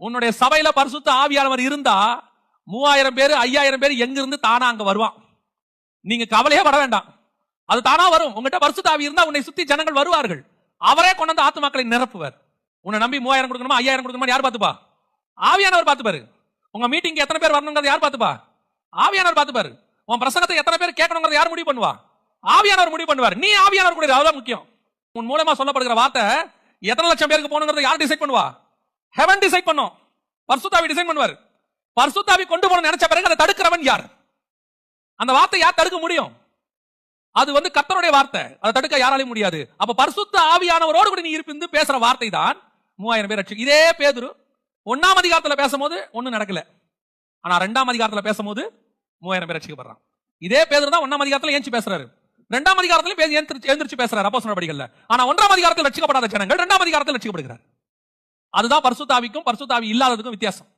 உன்னுடைய சபையில பரிசுத்த ஆவியானவர் இருந்தா 3000 பேர் 5000 பேர் எங்க இருந்து தானா அங்க வருவான். நீங்க கவலையே பட வேண்டாம், அது தானா வரும். உங்ககிட்ட பரிசுத்த ஆவி இருந்தா உன்னை சுத்தி ஜனங்கள் வருவார்கள். அவரே கொண்டு வந்து ஆத்துமாக்களை நிரப்புவர். உன்னை நம்பி 3000 கொடுக்கணுமா 5000 கொடுக்கணுமா யார் பாத்துப்பா? ஆவியானவர் பாத்துப்பாரு. உங்க மீட்டிங் எத்தனை பேர் வரணுங்கிறது யார் பாத்துப்பா? ஆவியானவர் பாத்துப்பாரு. உன் பிரசங்கத்தை எத்தனை பேர் கேட்கணுங்கிறது யார் முடிவு பண்ணுவா? ஆவியானவர் முடிவு பண்ணுவார். நீ ஆவியானவர் கூட, அவ்வளவு முக்கியம். உன் மூலமா சொல்லப்படுகிற வார்த்தை எத்தனை லட்சம் பேருக்கு போகணுங்கிறது யார் டிசைட் பண்ணுவா? ஹெவன் டிசைட் பண்ணும். பரிசுத்தாவி டிசைட் பண்ணுவார். பரிசுத்தாவி கொண்டு போன நினைச்ச பிறகு அதை தடுக்கிறவன் யார்? அந்த வார்த்தை யார் தடுக்க முடியும்? அது கர்த்தருடைய வார்த்தை, அதை தடுக்க யாராலையும் முடியாது. அப்ப பரிசுத்த ஆவியானவரோடு கூட நீ இருந்து பேசுற வார்த்தை தான் 3000 பேர் ரட்சிக்கும். இதே பேதுரு 1ஆம் அதிகாரத்துல பேசும்போது ஒண்ணும் நடக்கல, ஆனா 2ஆம் அதிகாரத்துல பேசும்போது 3000 பேர் ரட்சிக்கப்படுறான். இதே பேதுரு தான் 1ஆம் அதிகாரத்துல ஏஞ்சி பேசுறாரு, 2ஆம் அதிகாரத்துல எழுந்திருச்சு பேசுறாரு அப்போஸ்தலர் படிகள்ல. ஆனா 1ஆம் அதிகாரத்தில் ரட்சிக்கப்படாத ஜனங்கள் 2ஆம் அதிகாரத்தில் ரட்சிக்கப்படுகிறார். அதுதான் பரிசுத்த ஆவிக்கும் பரிசுத்த ஆவி இல்லாததுக்கும் வித்தியாசம்.